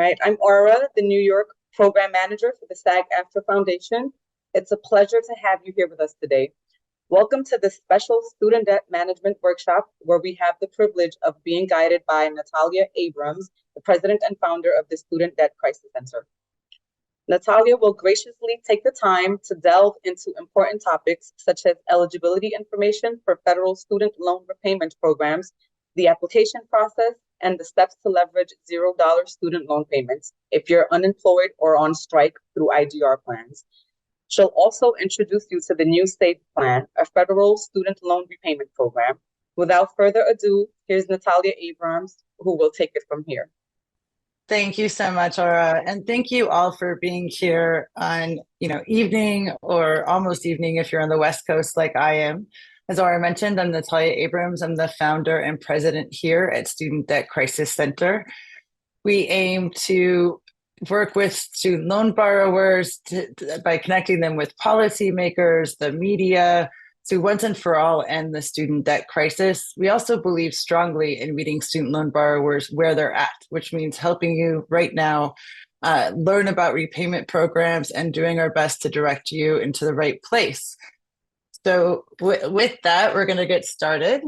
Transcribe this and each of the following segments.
right, I'm Aura, the New York Program Manager for the SAG-AFTRA Foundation. It's a pleasure to have you here with us today. Welcome to this special Student Debt Management Workshop, where we have the privilege of being guided by Natalia Abrams, the President and Founder of the Student Debt Crisis Center. Natalia will graciously take the time to delve into important topics such as eligibility information for federal student loan repayment programs, the application process, and the steps to leverage $0 student loan payments if you're unemployed or on strike through IGR plans. She'll also introduce you to the new SAVE plan, a federal student loan repayment program. Without further ado, here's Natalia Abrams, who will take it from here. Thank you so much, Aura, and thank you all for being here on evening or almost evening if you're on the West Coast like I am. As Aura mentioned, I'm Natalia Abrams. I'm the founder and president here at Student Debt Crisis Center. We aim to work with student loan borrowers by connecting them with policymakers, the media, to once and for all end the student debt crisis. We also believe strongly in meeting student loan borrowers where they're at, which means helping you right now learn about repayment programs and doing our best to direct you into the right place. So with that, we're going to get started.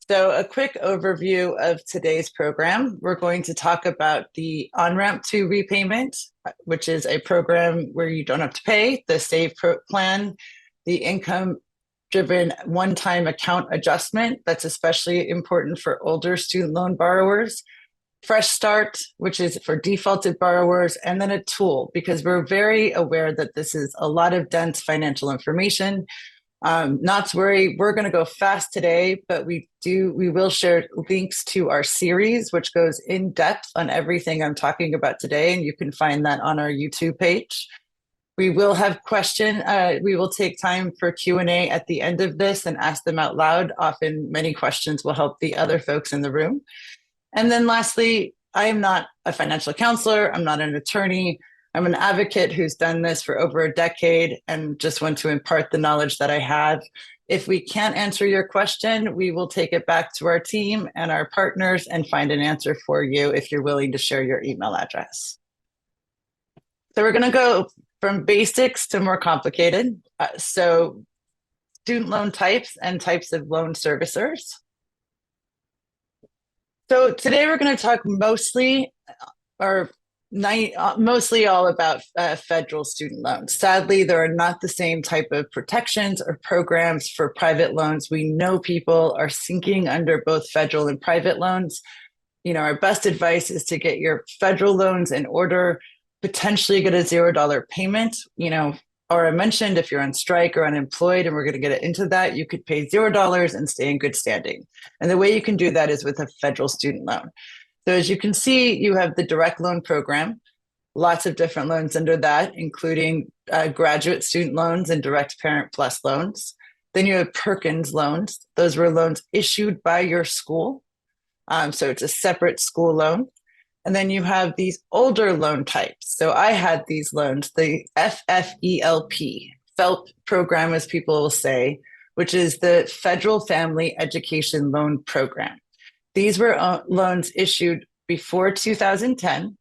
So a quick overview of today's program. We're going to talk about the on-ramp to repayment, which is a program where you don't have to pay, the SAVE plan, the income-driven one-time account adjustment, that's especially important for older student loan borrowers, Fresh Start, which is for defaulted borrowers, and then a tool, because we're very aware that this is a lot of dense financial information. Not to worry, we're going to go fast today, but we will share links to our series, which goes in depth on everything I'm talking about today, and you can find that on our YouTube page. We will have questions. We will take time for Q&A at the end of this and ask them out loud. Often many questions will help the other folks in the room. And then lastly, I am not a financial counselor. I'm not an attorney. I'm an advocate who's done this for over a decade and just want to impart the knowledge that I have. If we can't answer your question, we will take it back to our team and our partners and find an answer for you if you're willing to share your email address. So we're going to go from basics to more complicated. So student loan types and types of loan servicers. So today we're going to talk mostly all about federal student loans. Sadly, there are not the same type of protections or programs for private loans. We know people are sinking under both federal and private loans. Our best advice is to get your federal loans in order, potentially get a $0 payment. Aura mentioned if you're on strike or unemployed, and we're going to get into that, you could pay $0 and stay in good standing. And the way you can do that is with a federal student loan. So as you can see, you have the direct loan program, lots of different loans under that, including graduate student loans and direct parent plus loans. Then you have Perkins loans. Those were loans issued by your school. So it's a separate school loan. And then you have these older loan types. So I had these loans, the FFELP, FELP program, as people will say, which is the Federal Family Education Loan Program. These were loans issued before 2010.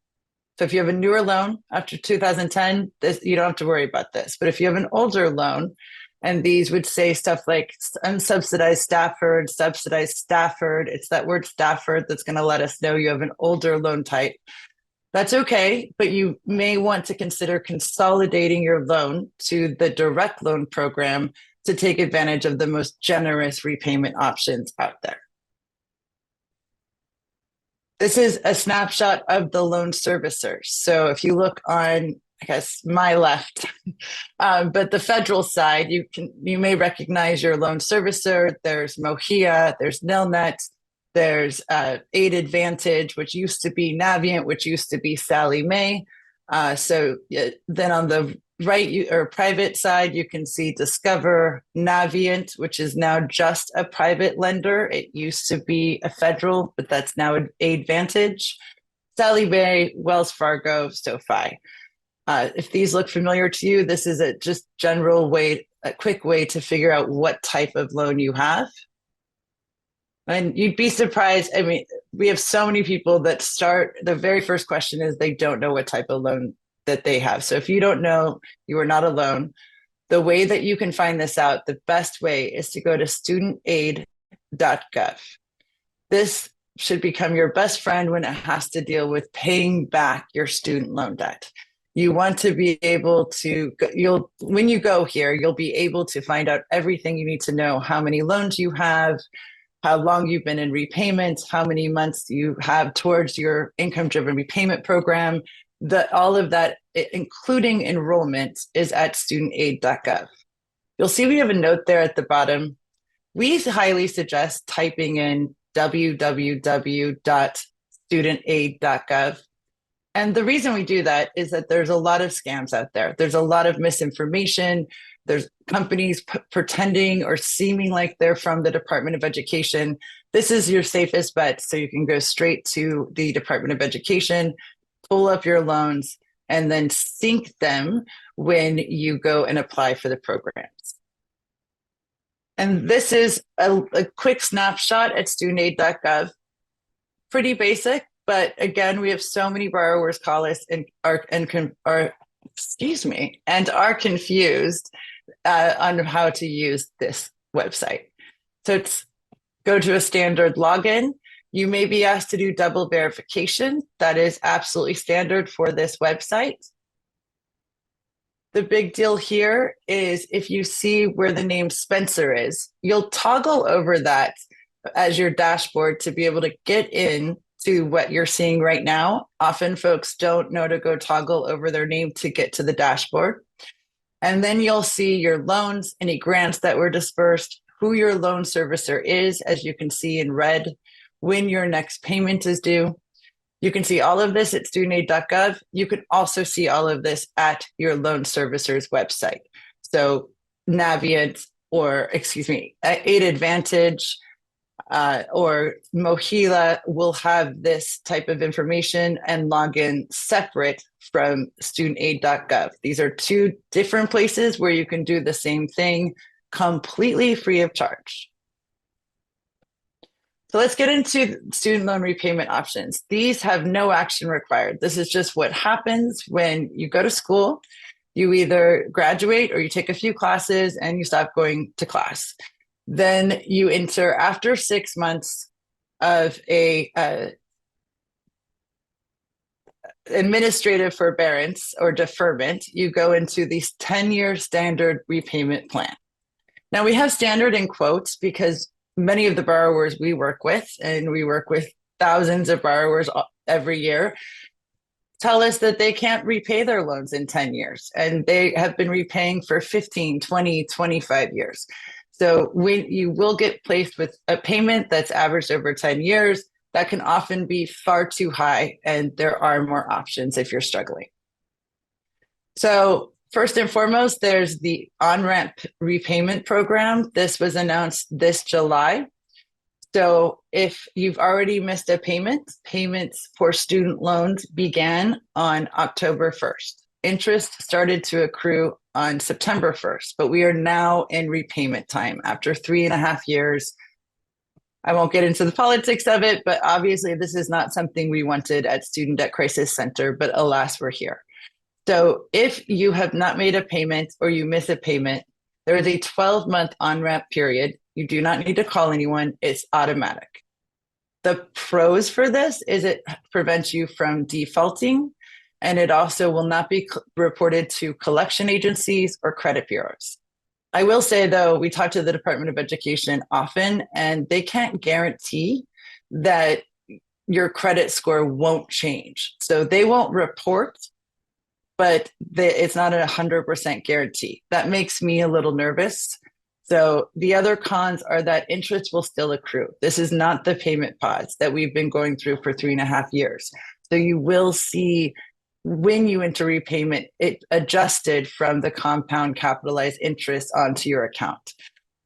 So if you have a newer loan after 2010, you don't have to worry about this. But if you have an older loan, and these would say stuff like unsubsidized Stafford, subsidized Stafford. It's that word Stafford that's going to let us know you have an older loan type. That's okay, but you may want to consider consolidating your loan to the direct loan program to take advantage of the most generous repayment options out there. This is a snapshot of the loan servicers. So if you look on, I guess, my left, but the federal side, you may recognize your loan servicer. There's Mohia, there's Nelnet, there's Aid Advantage, which used to be Navient, which used to be Sallie Mae. So then on the right or private side, you can see Discover, Navient, which is now just a private lender. It used to be a federal, but that's now an Aid Advantage. Sallie Mae, Wells Fargo, SoFi. If these look familiar to you, this is a just general way, a quick way to figure out what type of loan you have. And you'd be surprised. I mean, we have so many people that start, the very first question is they don't know what type of loan that they have. So if you don't know, you are not alone. The way that you can find this out, the best way is to go to studentaid.gov. This should become your best friend when it has to deal with paying back your student loan debt. You want to be able to, when you go here, you'll be able to find out everything you need to know, how many loans you have, how long you've been in repayment, how many months you have towards your income-driven repayment program. All of that, including enrollment, is at studentaid.gov. You'll see we have a note there at the bottom. We highly suggest typing in www.studentaid.gov. And the reason we do that is that there's a lot of scams out there. There's a lot of misinformation. There's companies pretending or seeming like they're from the Department of Education. This is your safest bet. So you can go straight to the Department of Education, pull up your loans, and then sync them when you go and apply for the programs. And this is a quick snapshot at studentaid.gov. Pretty basic, but again, we have so many borrowers call us and are confused on how to use this website. So go to a standard login. You may be asked to do double verification. That is absolutely standard for this website. The big deal here is if you see where the name Spencer is, you'll toggle over that as your dashboard to be able to get in to what you're seeing right now. Often folks don't know to go toggle over their name to get to the dashboard. And then you'll see your loans, any grants that were dispersed, who your loan servicer is, as you can see in red, when your next payment is due. You can see all of this at studentaid.gov. You can also see all of this at your loan servicer's website. So Navient, or Aid Advantage, or Mohila will have this type of information and login separate from studentaid.gov. These are two different places where you can do the same thing completely free of charge. So let's get into student loan repayment options. These have no action required. This is just what happens when you go to school. You either graduate or you take a few classes and you stop going to class. Then you enter, after 6 months of administrative forbearance or deferment, you go into the 10-year standard repayment plan. Now we have standard in quotes because many of the borrowers we work with, and we work with thousands of borrowers every year, tell us that they can't repay their loans in 10 years, and they have been repaying for 15, 20, 25 years. So when you will get placed with a payment that's averaged over 10 years, that can often be far too high, and there are more options if you're struggling. So first and foremost, there's the on-ramp repayment program. This was announced this July. So if you've already missed a payment, payments for student loans began on October 1st. Interest started to accrue on September 1st, but we are now in repayment time after 3.5 years. I won't get into the politics of it, but obviously this is not something we wanted at Student Debt Crisis Center, but alas, we're here. So if you have not made a payment or you miss a payment, there is a 12-month on-ramp period. You do not need to call anyone. It's automatic. The pros for this is it prevents you from defaulting, and it also will not be reported to collection agencies or credit bureaus. I will say, though, we talk to the Department of Education often, and they can't guarantee that your credit score won't change. So they won't report, but it's not a 100% guarantee. That makes me a little nervous. So the other cons are that interest will still accrue. This is not the payment pause that we've been going through for 3.5 years. So you will see when you enter repayment, it adjusted from the compound capitalized interest onto your account.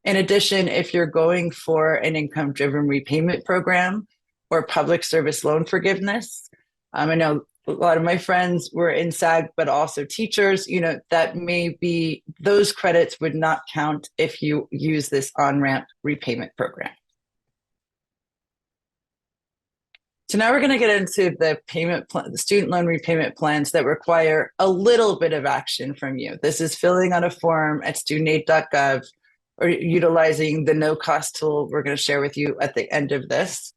In addition, if you're going for an income-driven repayment program or public service loan forgiveness, I know a lot of my friends were in SAG, but also teachers, that may be, those credits would not count if you use this on-ramp repayment program. So now we're going to get into the the student loan repayment plans that require a little bit of action from you. This is filling out a form at studentaid.gov or utilizing the no-cost tool we're going to share with you at the end of this.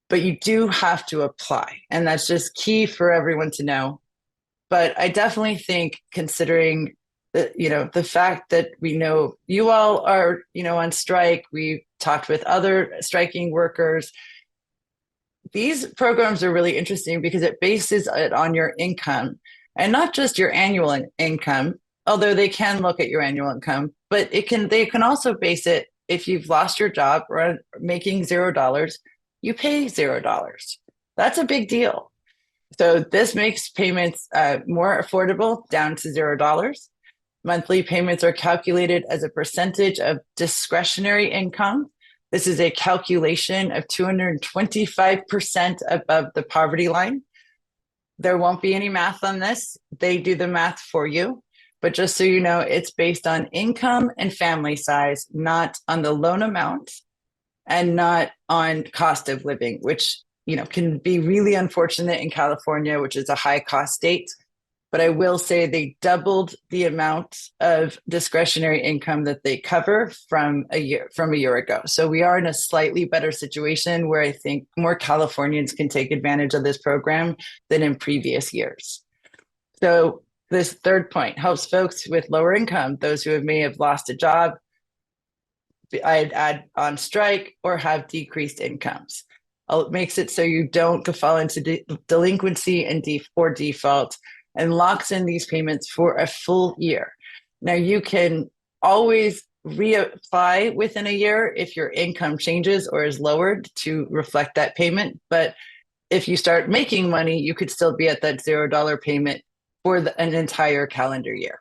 But you do have to apply, and that's just key for everyone to know. But I definitely think, considering the fact that we know you all are, on strike, we've talked with other striking workers. These programs are really interesting because it bases it on your income, and not just your annual income, although they can look at your annual income, but they can also base it if you've lost your job or are making $0, you pay $0. That's a big deal. So this makes payments more affordable, down to $0. Monthly payments are calculated as a percentage of discretionary income. This is a calculation of 225% above the poverty line. There won't be any math on this. They do the math for you. But just so you know, it's based on income and family size, not on the loan amount and not on cost of living, which can be really unfortunate in California, which is a high cost state. But I will say they doubled the amount of discretionary income that they cover from a year ago. So we are in a slightly better situation where I think more Californians can take advantage of this program than in previous years. So this third point helps folks with lower income, those who may have lost a job, I'd add on strike, or have decreased incomes. It makes it so you don't fall into delinquency and or default, and locks in these payments for a full year. Now, you can always reapply within a year if your income changes or is lowered to reflect that payment. But if you start making money, you could still be at that $0 payment for an entire calendar year.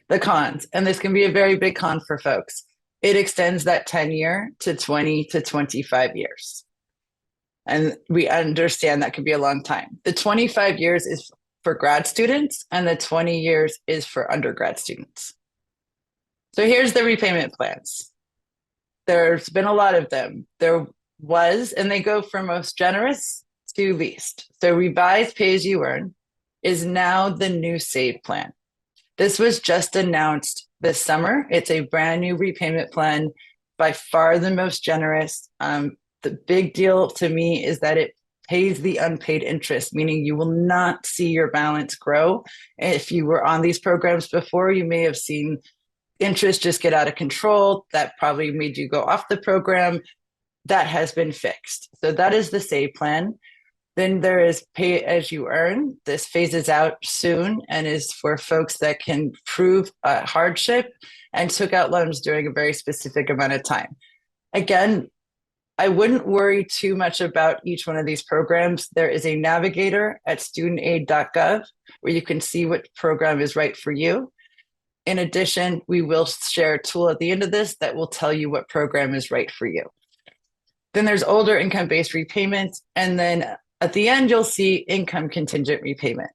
The cons, and this can be a very big con for folks, it extends that tenure to 20 to 25 years. And we understand that could be a long time. The 25 years is for grad students, and the 20 years is for undergrad students. So here's the repayment plans. There's been a lot of them. There was, and they go from most generous to least. So revised pay-as-you-earn is now the new SAVE plan. This was just announced this summer. It's a brand new repayment plan, by far the most generous. The big deal to me is that it pays the unpaid interest, meaning you will not see your balance grow. If you were on these programs before, you may have seen interest just get out of control. That probably made you go off the program. That has been fixed. So that is the SAVE plan. Then there is pay as you earn. This phases out soon and is for folks that can prove hardship and took out loans during a very specific amount of time. Again, I wouldn't worry too much about each one of these programs. There is a navigator at studentaid.gov where you can see what program is right for you. In addition, we will share a tool at the end of this that will tell you what program is right for you. Then there's older income-based repayment. And then at the end, you'll see income contingent repayment.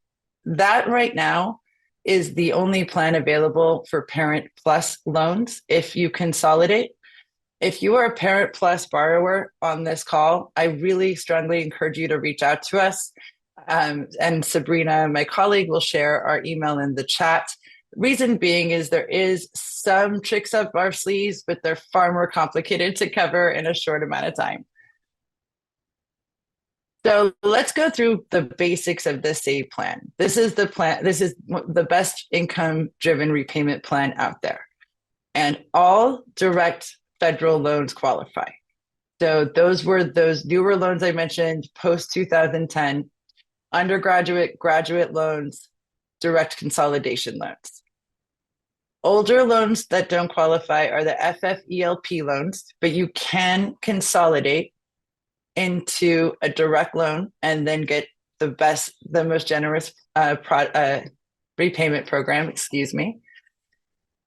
That right now is the only plan available for Parent Plus loans if you consolidate. If you are a Parent Plus borrower on this call, I really strongly encourage you to reach out to us. And Sabrina, my colleague, will share our email in the chat. Reason being is there is some tricks up our sleeves, but they're far more complicated to cover in a short amount of time. So let's go through the basics of the SAVE plan. This is the plan. This is the best income-driven repayment plan out there. And all direct federal loans qualify. So those were those newer loans I mentioned, post-2010, undergraduate, graduate loans, direct consolidation loans. Older loans that don't qualify are the FFELP loans, but you can consolidate into a direct loan and then get the most generous repayment program, excuse me.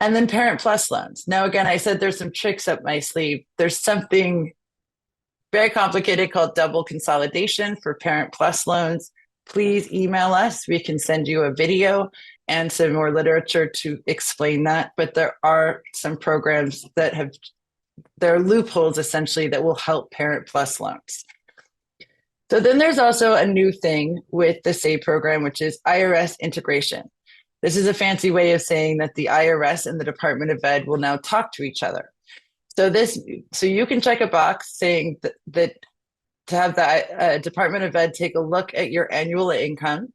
And then Parent Plus loans. Now, again, I said there's some tricks up my sleeve. There's something very complicated called double consolidation for Parent Plus loans. Please email us. We can send you a video and some more literature to explain that. But there are some programs that there are loopholes essentially that will help Parent Plus loans. So then there's also a new thing with the SAVE program, which is IRS integration. This is a fancy way of saying that the IRS and the Department of Ed will now talk to each other. So you can check a box saying that to have the Department of Ed take a look at your annual income,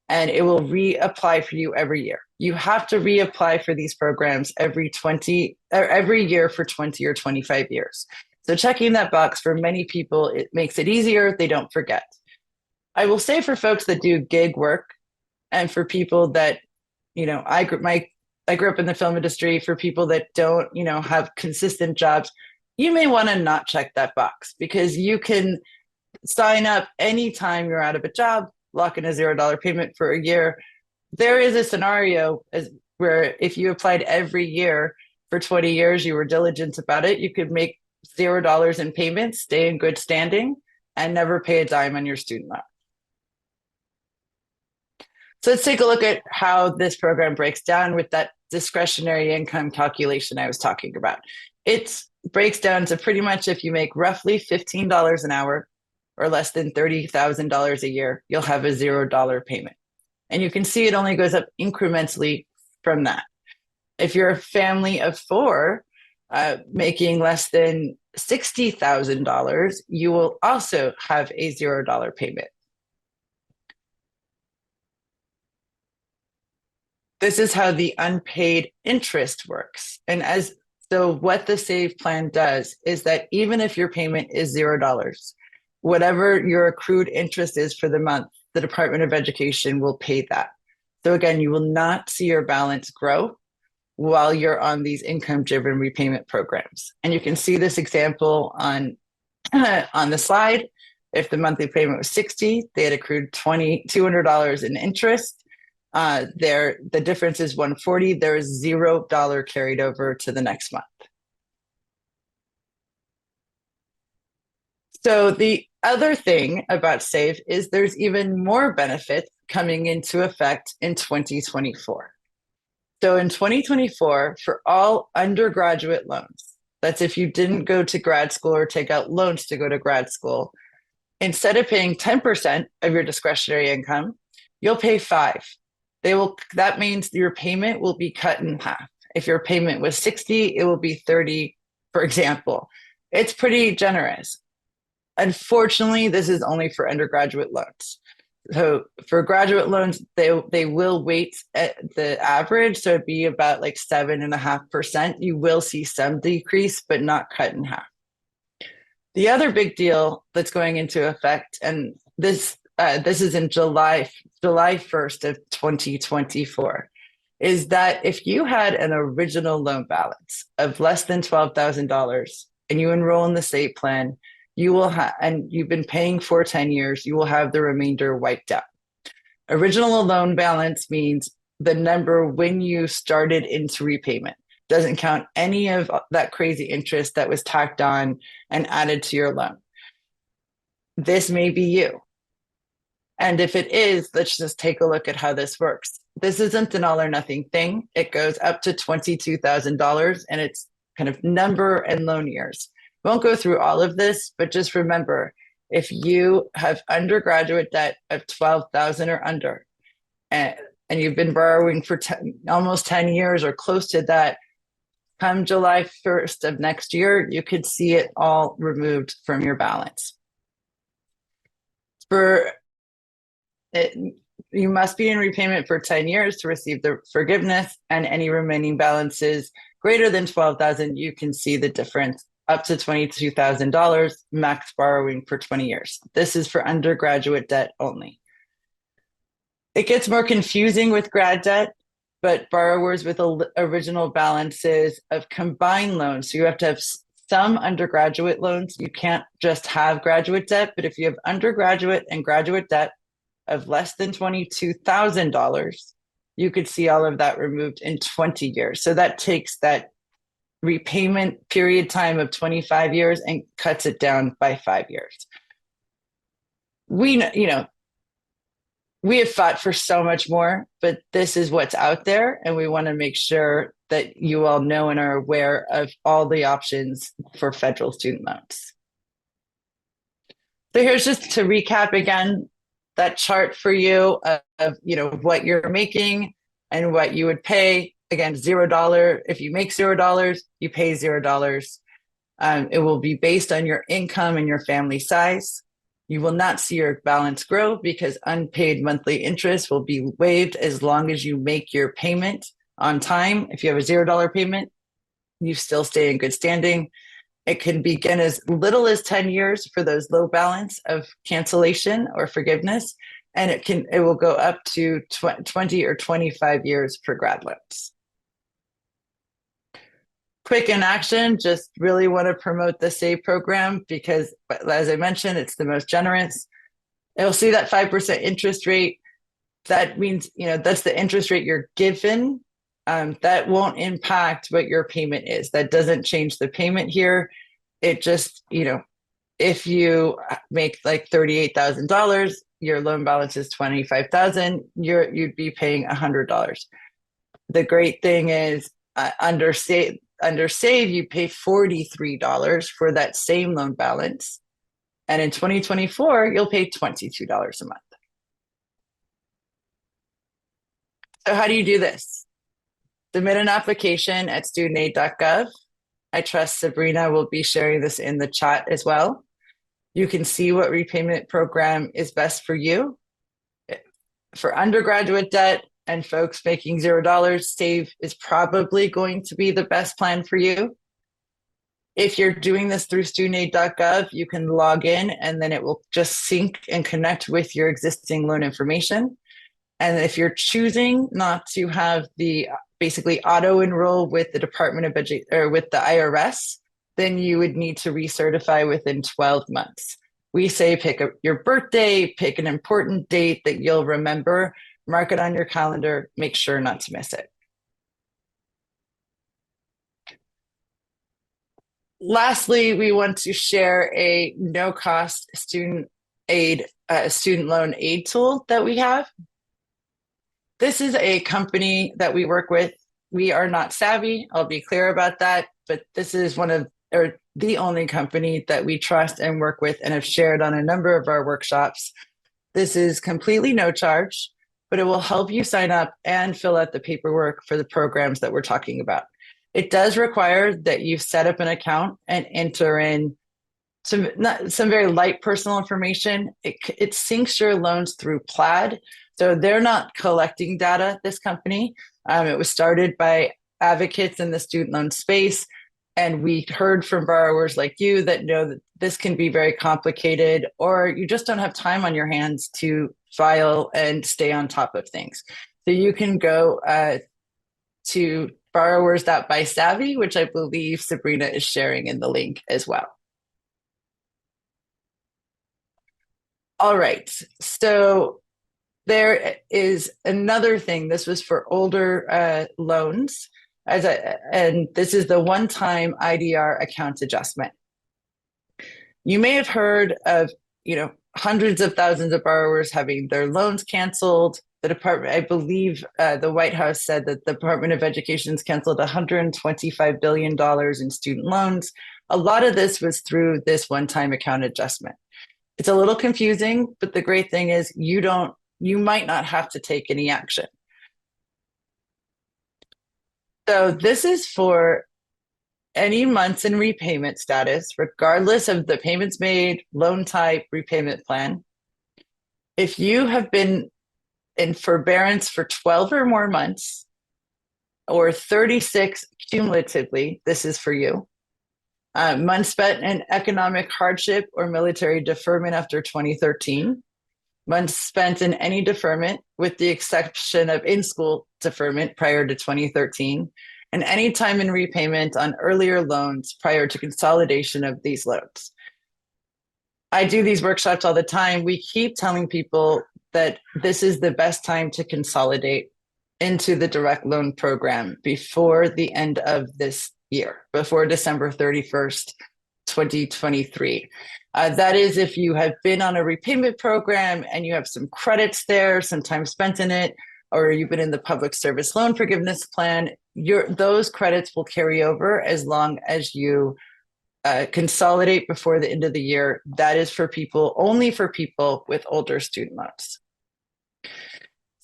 and it will reapply for you every year. You have to reapply for these programs every year for 20 or 25 years. So checking that box for many people, it makes it easier. They don't forget. I will say for folks that do gig work and for people that, I grew up in the film industry. For people that don't, have consistent jobs, you may want to not check that box because you can sign up anytime you're out of a job, lock in a $0 payment for a year. There is a scenario where if you applied every year for 20 years, you were diligent about it, you could make $0 in payments, stay in good standing, and never pay a dime on your student loan. So let's take a look at how this program breaks down with that discretionary income calculation I was talking about. It breaks down to pretty much if you make roughly $15 an hour or less than $30,000 a year, you'll have a $0 payment. And you can see it only goes up incrementally from that. If you're a family of four making less than $60,000, you will also have a $0 payment. This is how the unpaid interest works. So what the SAVE plan does is that even if your payment is $0, whatever your accrued interest is for the month, the Department of Education will pay that. So again, you will not see your balance grow while you're on these income-driven repayment programs. And you can see this example on the slide. If the monthly payment was $60, they had accrued $200 in interest. The difference is $140. There is $0 carried over to the next month. So the other thing about SAVE is there's even more benefits coming into effect in 2024. So in 2024, for all undergraduate loans, that's if you didn't go to grad school or take out loans to go to grad school, instead of paying 10% of your discretionary income, you'll pay 5%. That means your payment will be cut in half. If your payment was 60, it will be 30, for example. It's pretty generous. Unfortunately, this is only for undergraduate loans. So for graduate loans, they will weight at the average, so it'd be about like 7.5%. You will see some decrease, but not cut in half. The other big deal that's going into effect, and this is in July 1st of 2024, is that if you had an original loan balance of less than $12,000 and you enroll in the SAVE plan, you will have, and you've been paying for 10 years, you will have the remainder wiped out. Original loan balance means the number when you started into repayment. Doesn't count any of that crazy interest that was tacked on and added to your loan. This may be you. And if it is, let's just take a look at how this works. This isn't an all or nothing thing. It goes up to $22,000 and it's kind of number and loan years. Won't go through all of this, but just remember, if you have undergraduate debt of $12,000 or under, and you've been borrowing for almost 10 years or close to that, come July 1st of next year, you could see it all removed from your balance. You must be in repayment for 10 years to receive the forgiveness, and any remaining balances greater than $12,000, you can see the difference up to $22,000 max borrowing for 20 years. This is for undergraduate debt only. It gets more confusing with grad debt, but borrowers with original balances of combined loans, so you have to have some undergraduate loans. You can't just have graduate debt, but if you have undergraduate and graduate debt of less than $22,000, you could see all of that removed in 20 years. So that takes that repayment period time of 25 years and cuts it down by 5 years. We have fought for so much more, but this is what's out there, and we want to make sure that you all know and are aware of all the options for federal student loans. So here's just to recap again, that chart for you of what you're making and what you would pay. Again, $0. If you make $0, you pay $0. It will be based on your income and your family size. You will not see your balance grow because unpaid monthly interest will be waived as long as you make your payment on time. If you have a $0 payment, you still stay in good standing. It can begin as little as 10 years for those low balance of cancellation or forgiveness, and it will go up to 20 or 25 years for grad loans. Quick in action, just really want to promote the SAVE program because, as I mentioned, it's the most generous. You'll see that 5% interest rate. That means, that's the interest rate you're given. That won't impact what your payment is. That doesn't change the payment here. It just, if you make like $38,000, your loan balance is $25,000, you'd be paying $100. The great thing is under SAVE, you pay $43 for that same loan balance. And in 2024, you'll pay $22 a month. So how do you do this? Submit an application at studentaid.gov. I trust Sabrina will be sharing this in the chat as well. You can see what repayment program is best for you. For undergraduate debt and folks making $0, SAVE is probably going to be the best plan for you. If you're doing this through studentaid.gov, you can log in and then it will just sync and connect with your existing loan information. And if you're choosing not to have the basically auto enroll with the Department of Education or with the IRS, then you would need to recertify within 12 months. We say pick your birthday, pick an important date that you'll remember, mark it on your calendar, make sure not to miss it. Lastly, we want to share a no-cost student loan aid tool that we have. This is a company that we work with. We are not Savvy, I'll be clear about that, but this is the only company that we trust and work with and have shared on a number of our workshops. This is completely no charge, but it will help you sign up and fill out the paperwork for the programs that we're talking about. It does require that you set up an account and enter in some very light personal information. It syncs your loans through Plaid. So they're not collecting data, this company. It was started by advocates in the student loan space. And we heard from borrowers like you that know that this can be very complicated, or you just don't have time on your hands to file and stay on top of things. So you can go to borrowers.bysavvy, which I believe Sabrina is sharing in the link as well. All right, so there is another thing. This was for older loans, and this is the one-time IDR account adjustment. You may have heard of, hundreds of thousands of borrowers having their loans canceled. The department, I believe, the White House said that the Department of Education's canceled $125 billion in student loans. A lot of this was through this one-time account adjustment. It's a little confusing, but the great thing is you might not have to take any action. So this is for any months in repayment status, regardless of the payments made, loan type, repayment plan. If you have been in forbearance for 12 or more months, or 36 cumulatively, this is for you. Months spent in economic hardship or military deferment after 2013. Months spent in any deferment, with the exception of in-school deferment prior to 2013, and any time in repayment on earlier loans prior to consolidation of these loans. I do these workshops all the time. We keep telling people that this is the best time to consolidate into the direct loan program before the end of this year, before December 31st, 2023. That is if you have been on a repayment program and you have some credits there, some time spent in it, or you've been in the public service loan forgiveness plan, those credits will carry over as long as you consolidate before the end of the year. That is for people, only for people with older student loans.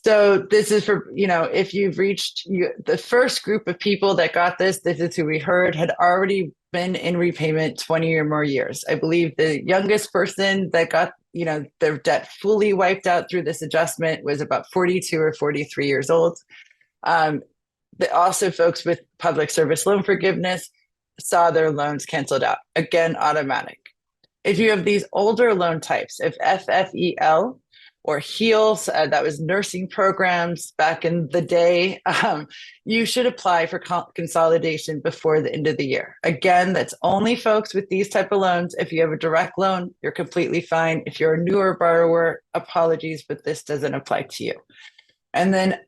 So this is for, if you've reached the first group of people that got this is who we heard had already been in repayment 20 or more years. I believe the youngest person that got, their debt fully wiped out through this adjustment was about 42 or 43 years old. Also folks with public service loan forgiveness saw their loans canceled out. Again, automatic. If you have these older loan types, if FFEL or HEALS, that was nursing programs back in the day, you should apply for consolidation before the end of the year. Again, that's only folks with these type of loans. If you have a direct loan, you're completely fine. If you're a newer borrower, apologies, but this doesn't apply to you. And then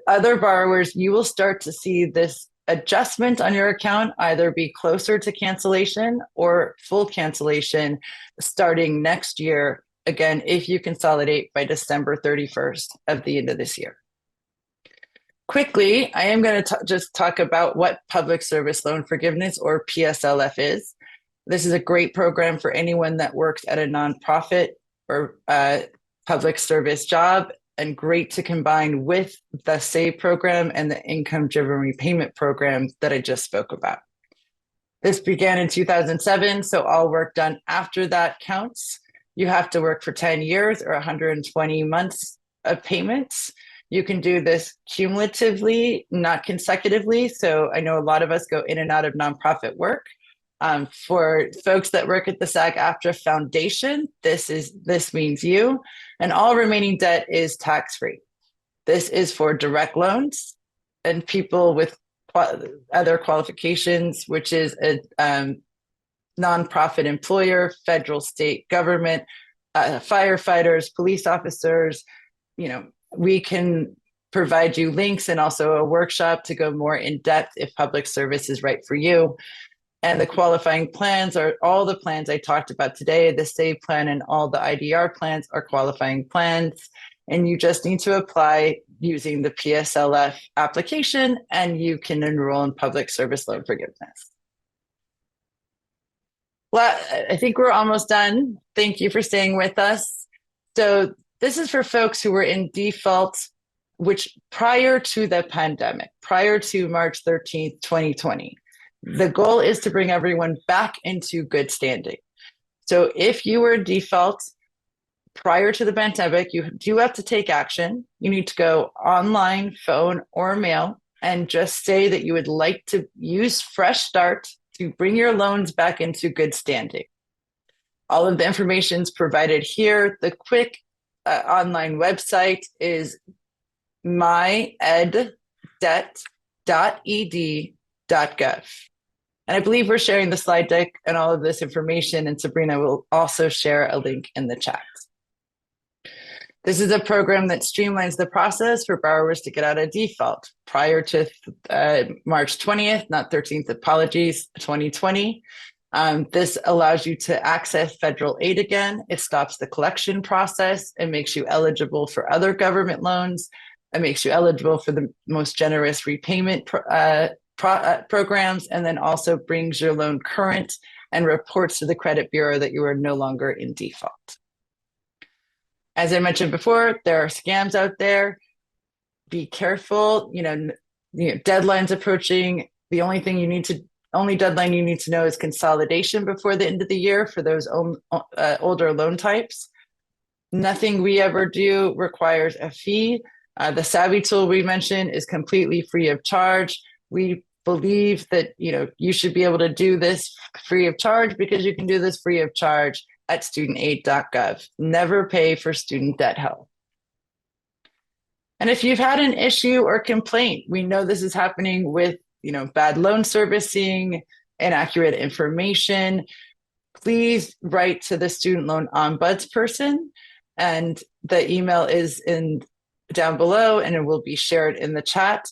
other borrowers, you will start to see this adjustment on your account either be closer to cancellation or full cancellation starting next year. Again, if you consolidate by December 31st of the end of this year. Quickly, I am going to just talk about what public service loan forgiveness or PSLF is. This is a great program for anyone that works at a nonprofit or public service job, and great to combine with the SAVE program and the income-driven repayment program that I just spoke about. This began in 2007, so all work done after that counts. You have to work for 10 years or 120 months of payments. You can do this cumulatively, not consecutively. So I know a lot of us go in and out of nonprofit work. For folks that work at the SAG-AFTRA Foundation, this means you, and all remaining debt is tax-free. This is for direct loans and people with other qualifications, which is a nonprofit employer, federal, state government, firefighters, police officers. We can provide you links and also a workshop to go more in depth if public service is right for you. And the qualifying plans are all the plans I talked about today. The SAVE plan and all the IDR plans are qualifying plans. And you just need to apply using the PSLF application, and you can enroll in public service loan forgiveness. Well, I think we're almost done. Thank you for staying with us. So this is for folks who were in default, which prior to the pandemic, prior to March 13th, 2020. The goal is to bring everyone back into good standing. So if you were in default prior to the pandemic, you do have to take action. You need to go online, phone, or mail, and just say that you would like to use Fresh Start to bring your loans back into good standing. All of the information is provided here. The quick online website is myeddebt.ed.gov. And I believe we're sharing the slide deck and all of this information, and Sabrina will also share a link in the chat. This is a program that streamlines the process for borrowers to get out of default prior to March 20th, not 13th, apologies, 2020. This allows you to access federal aid again. It stops the collection process. It makes you eligible for other government loans. It makes you eligible for the most generous repayment programs, and then also brings your loan current and reports to the credit bureau that you are no longer in default. As I mentioned before, there are scams out there. Be careful, deadlines approaching. The only deadline you need to know is consolidation before the end of the year for those older loan types. Nothing we ever do requires a fee. The Savvy tool we mentioned is completely free of charge. We believe that you should be able to do this free of charge because you can do this free of charge at studentaid.gov. Never pay for student debt help. And if you've had an issue or complaint, we know this is happening with bad loan servicing, inaccurate information, please write to the student loan ombudsperson, and the email is down below and it will be shared in the chat.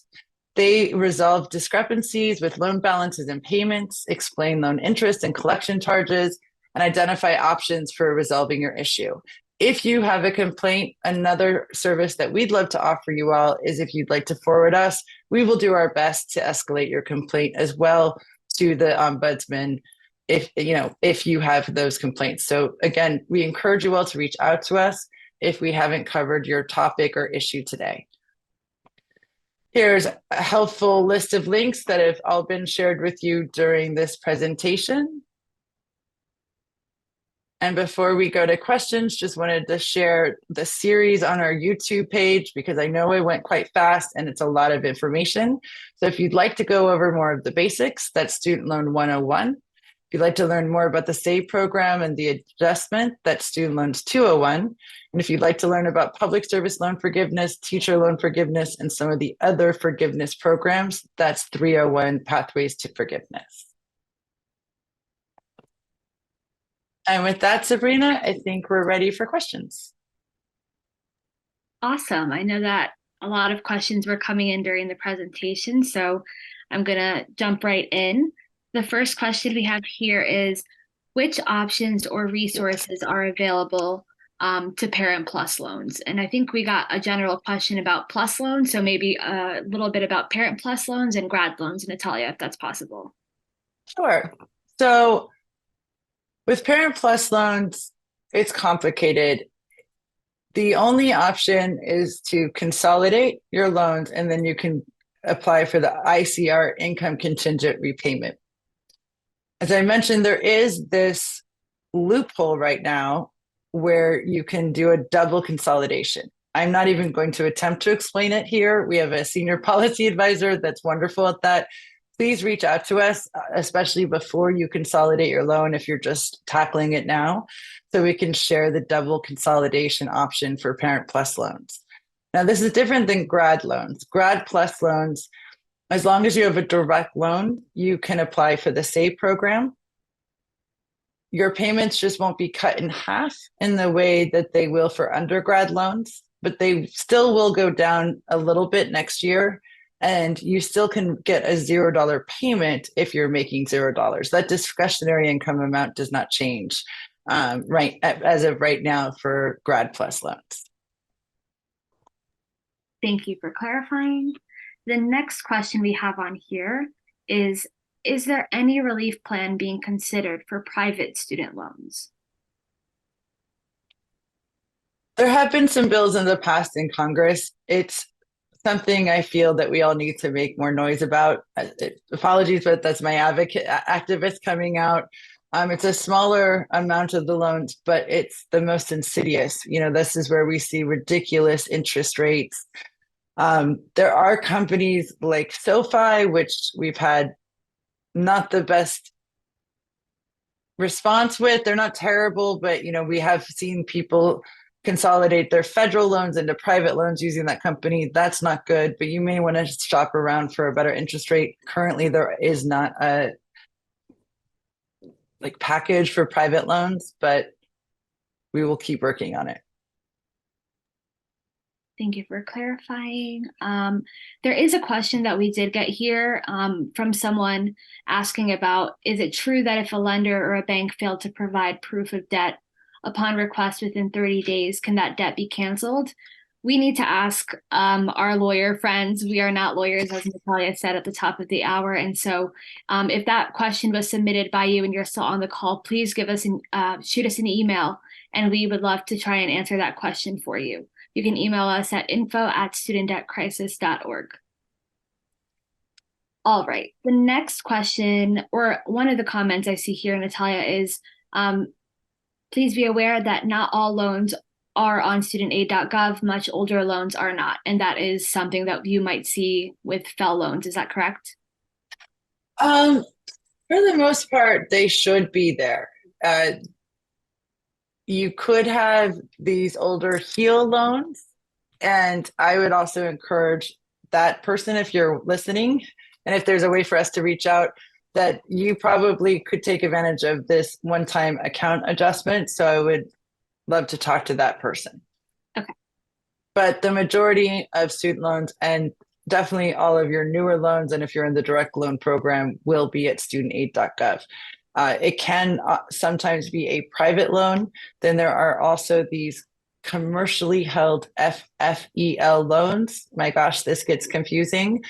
They resolve discrepancies with loan balances and payments, explain loan interest and collection charges, and identify options for resolving your issue. If you have a complaint, another service that we'd love to offer you all is if you'd like to forward us, we will do our best to escalate your complaint as well to the ombudsman if you have those complaints. So again, we encourage you all to reach out to us if we haven't covered your topic or issue today. Here's a helpful list of links that have all been shared with you during this presentation. And before we go to questions, just wanted to share the series on our YouTube page because I know it went quite fast and it's a lot of information. So if you'd like to go over more of the basics, that's Student Loan 101. If you'd like to learn more about the SAVE program and the adjustment, that's Student Loans 201. And if you'd like to learn about public service loan forgiveness, teacher loan forgiveness, and some of the other forgiveness programs, that's 301, Pathways to Forgiveness. And with that, Sabrina, I think we're ready for questions. Awesome. I know that a lot of questions were coming in during the presentation, so I'm going to jump right in. The first question we have here is, which options or resources are available to Parent Plus loans? And I think we got a general question about Plus loans, so maybe a little bit about Parent Plus loans and grad loans, Natalia, if that's possible. Sure. So with Parent Plus loans, it's complicated. The only option is to consolidate your loans, and then you can apply for the ICR income contingent repayment. As I mentioned, there is this loophole right now where you can do a double consolidation. I'm not even going to attempt to explain it here. We have a senior policy advisor that's wonderful at that. Please reach out to us, especially before you consolidate your loan if you're just tackling it now, so we can share the double consolidation option for Parent Plus loans. Now, this is different than grad loans. Grad Plus loans, as long as you have a direct loan, you can apply for the SAVE program. Your payments just won't be cut in half in the way that they will for undergrad loans, but they still will go down a little bit next year. And you still can get a $0 payment if you're making $0. That discretionary income amount does not change right as of right now for Grad Plus loans. Thank you for clarifying. The next question we have on here is there any relief plan being considered for private student loans? There have been some bills in the past in Congress. It's something I feel that we all need to make more noise about. Apologies, but that's my activist coming out. It's a smaller amount of the loans, but it's the most insidious. This is where we see ridiculous interest rates. There are companies like SoFi, which we've had not the best response with. They're not terrible, but we have seen people consolidate their federal loans into private loans using that company. That's not good, but you may want to shop around for a better interest rate. Currently, there is not a package for private loans, but we will keep working on it. Thank you for clarifying. There is a question that we did get here from someone asking about, is it true that if a lender or a bank failed to provide proof of debt upon request within 30 days, can that debt be canceled? We need to ask our lawyer friends. We are not lawyers, as Natalia said at the top of the hour. And so if that question was submitted by you and you're still on the call, please shoot us an email, and we would love to try and answer that question for you. You can email us at info@studentdebtcrisis.org. All right, the next question, or one of the comments I see here, Natalia, is please be aware that not all loans are on studentaid.gov. Much older loans are not, and that is something that you might see with FFEL loans. Is that correct? For the most part, they should be there. You could have these older HEAL loans, and I would also encourage that person, if you're listening, and if there's a way for us to reach out, that you probably could take advantage of this one-time account adjustment. So I would love to talk to that person. Okay. But the majority of student loans, and definitely all of your newer loans, and if you're in the direct loan program, will be at studentaid.gov. It can sometimes be a private loan. Then there are also these commercially held FFEL loans. My gosh, this gets confusing.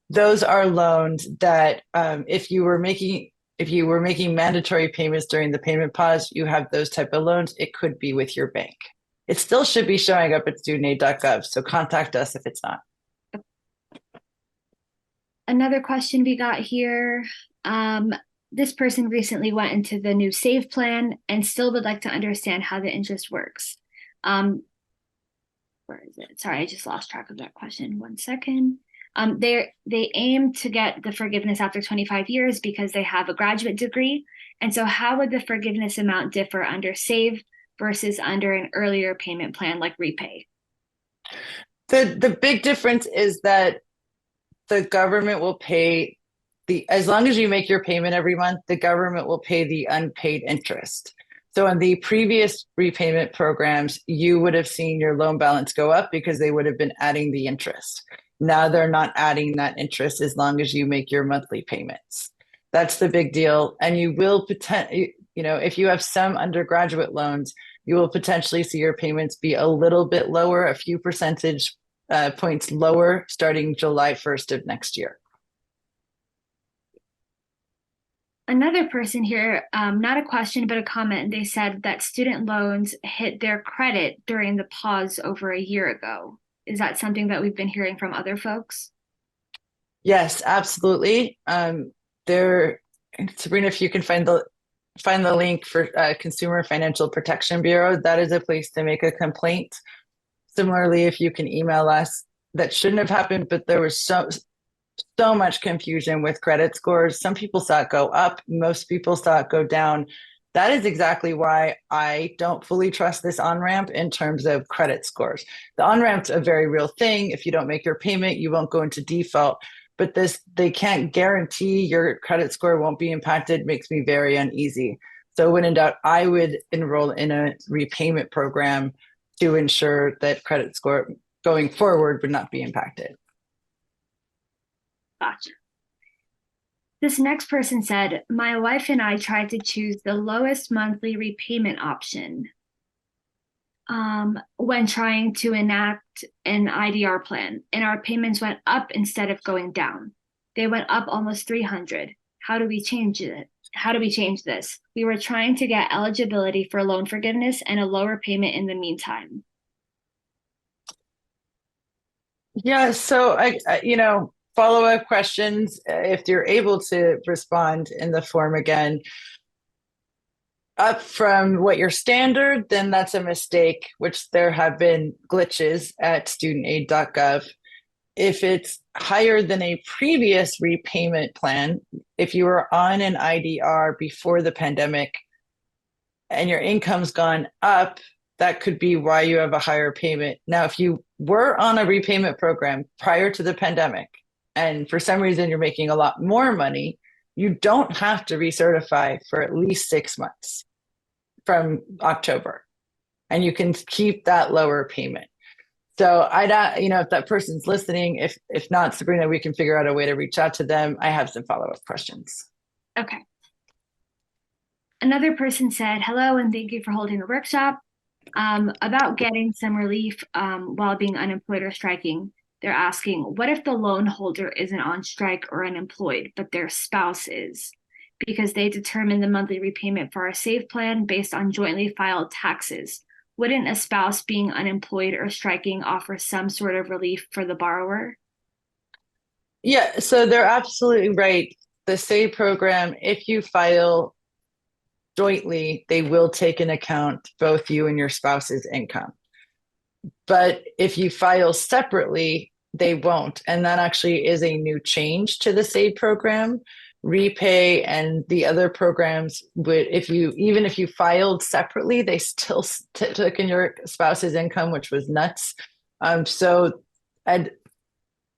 Those are loans that if you were making if you were making mandatory payments during the payment pause, you have those type of loans, it could be with your bank. It still should be showing up at studentaid.gov, so contact us if it's not. Another question we got here. This person recently went into the new SAVE plan and still would like to understand how the interest works. Where is it? Sorry, I just lost track of that question. 1 second. They aim to get the forgiveness after 25 years because they have a graduate degree. And so how would the forgiveness amount differ under SAVE versus under an earlier payment plan like repay? The big difference is that the government will pay as long as you make your payment every month, the government will pay the unpaid interest. So in the previous repayment programs, you would have seen your loan balance go up because they would have been adding the interest. Now they're not adding that interest as long as you make your monthly payments. That's the big deal. And you will if you have some undergraduate loans, you will potentially see your payments be a little bit lower, a few percentage points lower starting July 1st of next year. Another person here, not a question, but a comment. They said that student loans hit their credit during the pause over a year ago. Is that something that we've been hearing from other folks? Yes, absolutely. Sabrina, if you can find the link for Consumer Financial Protection Bureau, that is a place to make a complaint. Similarly, if you can email us, that shouldn't have happened, but there was so much confusion with credit scores. Some people saw it go up. Most people saw it go down. That is exactly why I don't fully trust this on-ramp in terms of credit scores. The on-ramp's a very real thing. If you don't make your payment, you won't go into default. But they can't guarantee your credit score won't be impacted. Makes me very uneasy. So when in doubt, I would enroll in a repayment program to ensure that credit score going forward would not be impacted. Gotcha. This next person said, my wife and I tried to choose the lowest monthly repayment option when trying to enact an IDR plan, and our payments went up instead of going down. They went up almost $300. How do we change it? How do we change this? We were trying to get eligibility for loan forgiveness and a lower payment in the meantime. Yeah, so I follow-up questions, if you're able to respond in the form again. Up from what your standard, then that's a mistake, which there have been glitches at studentaid.gov. If it's higher than a previous repayment plan, if you were on an IDR before the pandemic and your income's gone up, that could be why you have a higher payment. Now, if you were on a repayment program prior to the pandemic, and for some reason you're making a lot more money, you don't have to recertify for at least 6 months from October, and you can keep that lower payment. So if that person's listening, if not, Sabrina, we can figure out a way to reach out to them. I have some follow-up questions. Okay. Another person said, hello, and thank you for holding the workshop. About getting some relief while being unemployed or striking. They're asking, what if the loan holder isn't on strike or unemployed, but their spouse is? Because they determine the monthly repayment for our SAVE plan based on jointly filed taxes. Wouldn't a spouse being unemployed or striking offer some sort of relief for the borrower? Yeah, so they're absolutely right. The SAVE program, if you file jointly, they will take into account both you and your spouse's income. But if you file separately, they won't. And that actually is a new change to the SAVE program. Repay and the other programs would, even if you filed separately, they still took in your spouse's income, which was nuts. The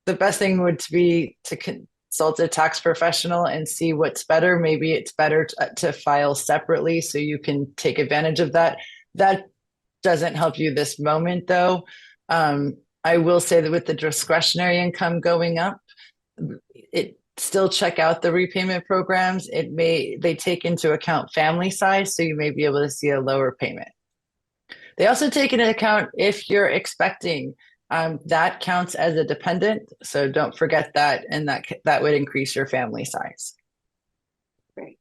best thing would be to consult a tax professional and see what's better. Maybe it's better to file separately so you can take advantage of that. That doesn't help you this moment, though. I will say that with the discretionary income going up, still check out the repayment programs. They take into account family size, so you may be able to see a lower payment. They also take into account if you're expecting, that counts as a dependent. So don't forget that, and that would increase your family size. Great.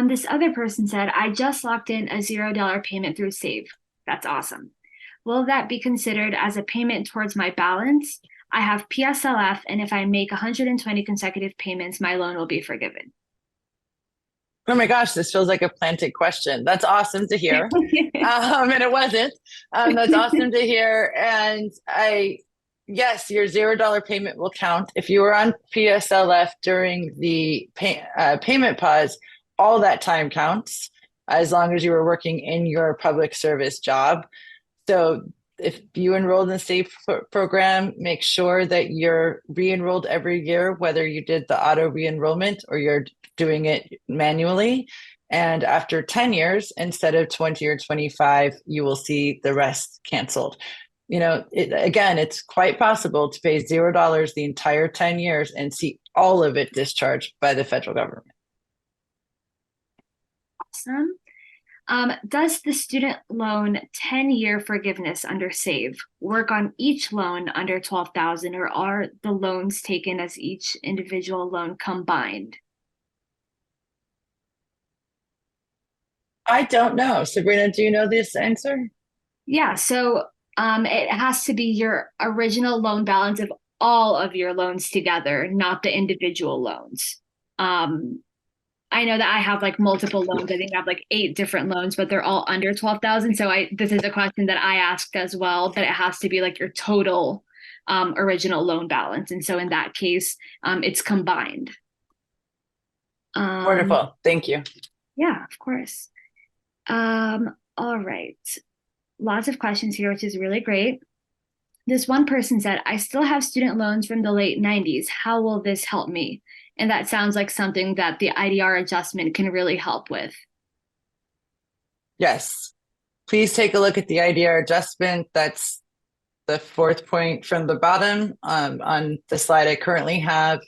This other person said, I just locked in a $0 payment through Save. That's awesome. Will that be considered as a payment towards my balance? I have PSLF, and if I make 120 consecutive payments, my loan will be forgiven. Oh my gosh, this feels like a planted question. That's awesome to hear. And it wasn't. That's awesome to hear. And yes, your $0 payment will count. If you were on PSLF during the payment pause, all that time counts as long as you were working in your public service job. So if you enrolled in the SAFE program, make sure that you're re-enrolled every year, whether you did the auto re-enrollment or you're doing it manually. And after 10 years, instead of 20 or 25, you will see the rest canceled. Again, it's quite possible to pay $0 the entire 10 years and see all of it discharged by the federal government. Awesome. Does the student loan 10-year forgiveness under SAVE work on each loan under 12,000, or are the loans taken as each individual loan combined? I don't know. Sabrina, do you know this answer? Yeah, so it has to be your original loan balance of all of your loans together, not the individual loans. I know that I have like multiple loans. I think I have like 8 different loans, but they're all under 12,000. So this is a question that I asked as well, that it has to be like your total original loan balance. And so in that case, it's combined. Wonderful. Thank you. Yeah, of course. All right. Lots of questions here, which is really great. This one person said, I still have student loans from the late 90s. How will this help me? And that sounds like something that the IDR adjustment can really help with. Yes. Please take a look at the IDR adjustment. That's the 4th point from the bottom on the slide I currently have.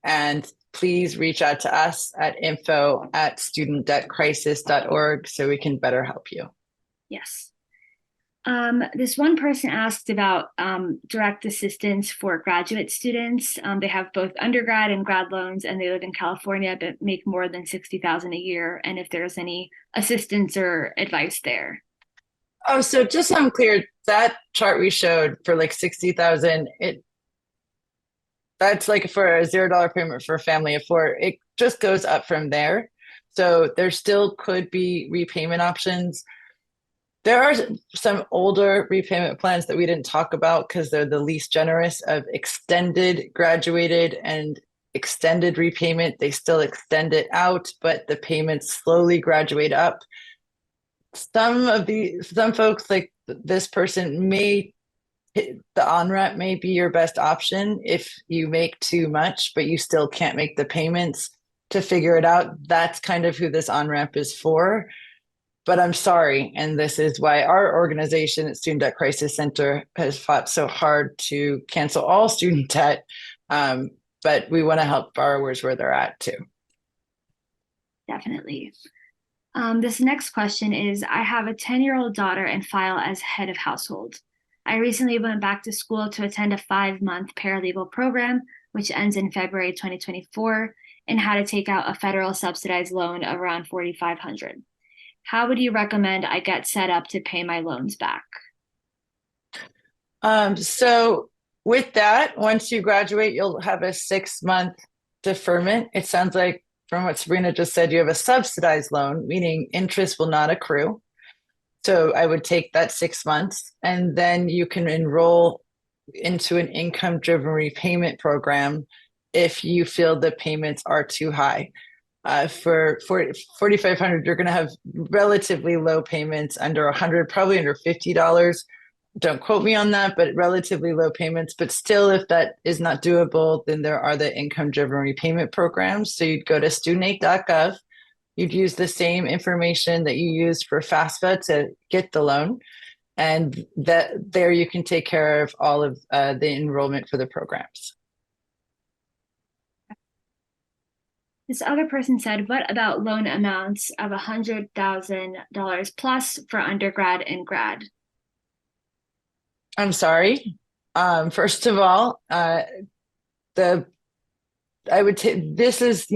And please reach out to us at info@studentdebtcrisis.org so we can better help you. Yes. This one person asked about direct assistance for graduate students. They have both undergrad and grad loans, and they live in California but make more than $60,000 a year. And if there's any assistance or advice there. Oh, so just so I'm clear, that chart we showed for like 60,000, that's like for a $0 payment for a family of 4. It just goes up from there. So there still could be repayment options. There are some older repayment plans that we didn't talk about because they're the least generous of extended graduated and extended repayment. They still extend it out, but the payments slowly graduate up. Some folks like this person the on-ramp may be your best option if you make too much, but you still can't make the payments to figure it out. That's kind of who this on-ramp is for. But I'm sorry, and this is why our organization at Student Debt Crisis Center has fought so hard to cancel all student debt, but we want to help borrowers where they're at too. Definitely. This next question is, I have a 10-year-old daughter and file as head of household. I recently went back to school to attend a 5-month paralegal program, which ends in February 2024, and had to take out a federal subsidized loan of around $4,500. How would you recommend I get set up to pay my loans back? So with that, once you graduate, you'll have a 6-month deferment. It sounds like from what Sabrina just said, you have a subsidized loan, meaning interest will not accrue. So I would take that 6 months, and then you can enroll into an income-driven repayment program if you feel the payments are too high. For $4,500, you're going to have relatively low payments, under $100, probably under $50. Don't quote me on that, but relatively low payments. But still, if that is not doable, then there are the income-driven repayment programs. So you'd go to studentaid.gov. You'd use the same information that you used for FAFSA to get the loan. And there you can take care of all of the enrollment for the programs. This other person said, what about loan amounts of $100,000 plus for undergrad and grad? I'm sorry. First of all, this is,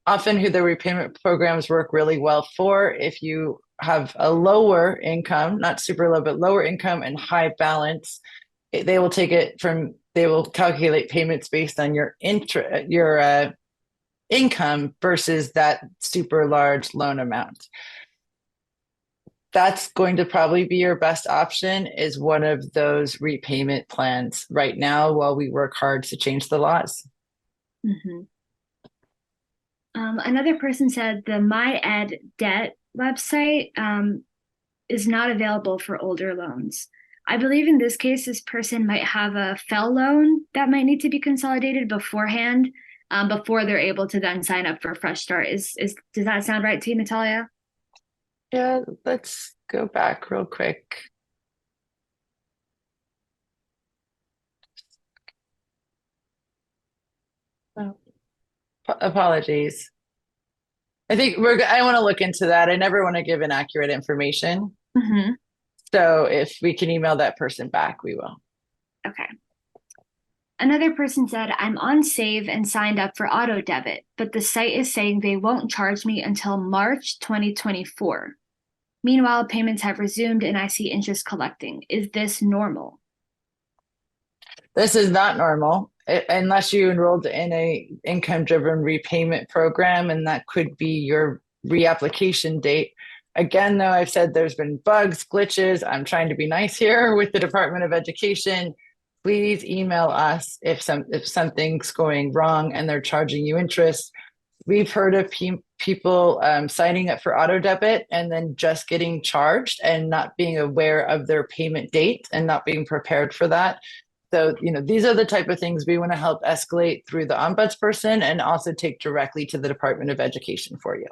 often who the repayment programs work really well for. If you have a lower income, not super low, but lower income and high balance, they will they will calculate payments based on your income versus that super large loan amount. That's going to probably be your best option, is one of those repayment plans right now while we work hard to change the laws. Mm-hmm. Another person said the My Ed Debt website is not available for older loans. I believe in this case, this person might have a FFEL loan that might need to be consolidated beforehand, before they're able to then sign up for a fresh start. Does that sound right to you, Natalia? Yeah, let's go back real quick. Oh, apologies. I think I want to look into that. I never want to give inaccurate information. Mm-hmm. So if we can email that person back, we will. Okay. Another person said, I'm on Save and signed up for auto debit, but the site is saying they won't charge me until March 2024. Meanwhile, payments have resumed and I see interest collecting. Is this normal? This is not normal unless you enrolled in a income-driven repayment program, and that could be your reapplication date. Again, though, I've said there's been bugs, glitches. I'm trying to be nice here with the Department of Education. Please email us if something's going wrong and they're charging you interest. We've heard of people signing up for auto debit and then just getting charged and not being aware of their payment date and not being prepared for that. So, these are the type of things we want to help escalate through the ombudsperson and also take directly to the Department of Education for you.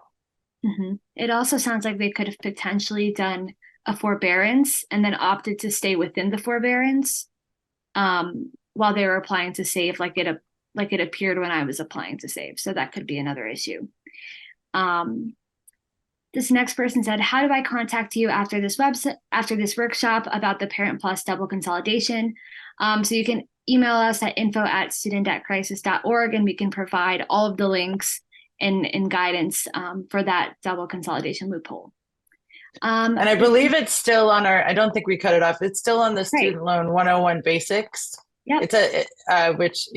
Mm-hmm. It also sounds like they could have potentially done a forbearance and then opted to stay within the forbearance while they were applying to save, like it appeared when I was applying to save. So that could be another issue. This next person said, how do I contact you after this workshop about the Parent Plus double consolidation? So you can email us at info@studentdebtcrisis.org and we can provide all of the links and guidance for that double consolidation loophole. And I believe it's still on I don't think we cut it off. It's still on the Student Loan 101 Basics. Yep. It's which,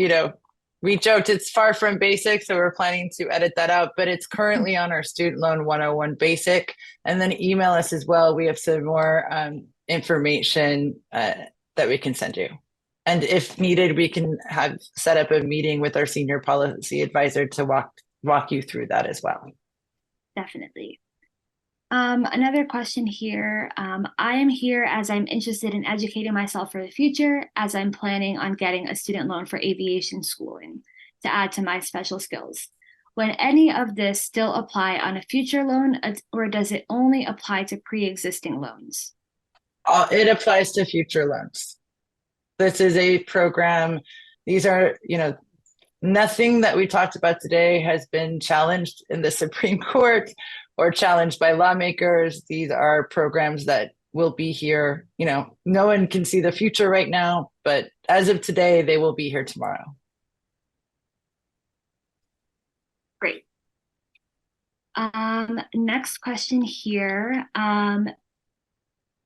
we joked it's far from basic, so we're planning to edit that out, but it's currently on our Student Loan 101 Basic. And then email us as well. We have some more information that we can send you. And if needed, we can set up a meeting with our senior policy advisor to walk you through that as well. Definitely. Another question here. I am here as I'm interested in educating myself for the future, as I'm planning on getting a student loan for aviation schooling to add to my special skills. Would any of this still apply on a future loan, or does it only apply to pre-existing loans? It applies to future loans. This is a program. These are, nothing that we talked about today has been challenged in the Supreme Court or challenged by lawmakers. These are programs that will be here. No one can see the future right now, but as of today, they will be here tomorrow. Great. Next question here.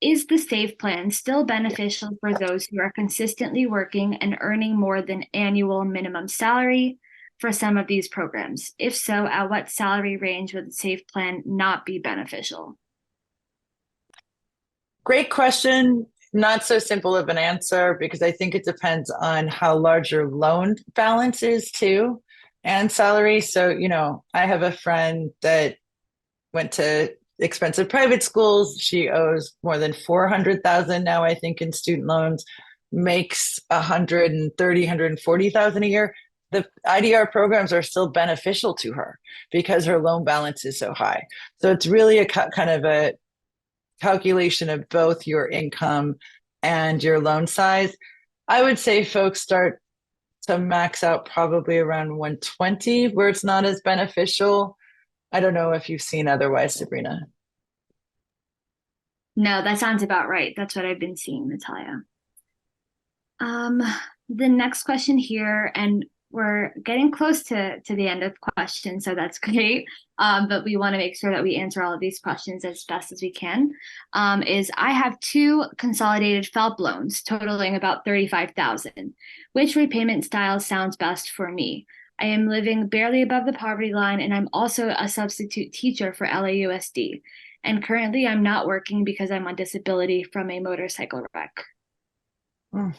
Is the SAVE plan still beneficial for those who are consistently working and earning more than annual minimum salary for some of these programs? If so, at what salary range would the SAVE plan not be beneficial? Great question. Not so simple of an answer, because I think it depends on how large your loan balance is too, and salary. So, I have a friend that went to expensive private schools. She owes more than $400,000 now, I think, in student loans, makes $130,000, $140,000 a year. The IDR programs are still beneficial to her because her loan balance is so high. So it's really a kind of a calculation of both your income and your loan size. I would say folks start to max out probably around 120, where it's not as beneficial. I don't know if you've seen otherwise, Sabrina. No, that sounds about right. That's what I've been seeing, Natalia. The next question here, and we're getting close to the end of questions, so that's great. But we want to make sure that we answer all of these questions as best as we can. Is I have 2 consolidated FFELP loans totaling about $35,000. Which repayment style sounds best for me? I am living barely above the poverty line, and I'm also a substitute teacher for LAUSD. And currently, I'm not working because I'm on disability from a motorcycle wreck. Hmm.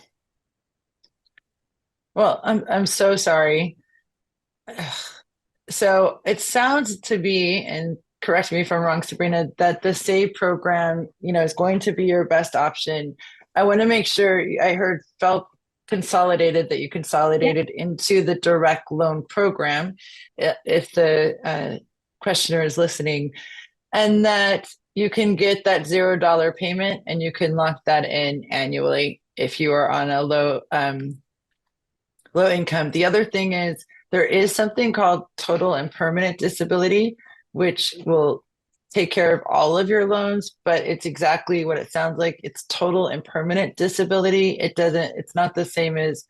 Well, I'm so sorry. So it sounds to be, and correct me if I'm wrong, Sabrina, that the SAVE program, is going to be your best option. I want to make sure I heard FFELP consolidated, that you consolidated into the direct loan program, if the questioner is listening, and that you can get that $0 payment and you can lock that in annually if you are on a low income. The other thing is there is something called total and permanent disability, which will take care of all of your loans, but it's exactly what it sounds like. It's total and permanent disability. It's not the same as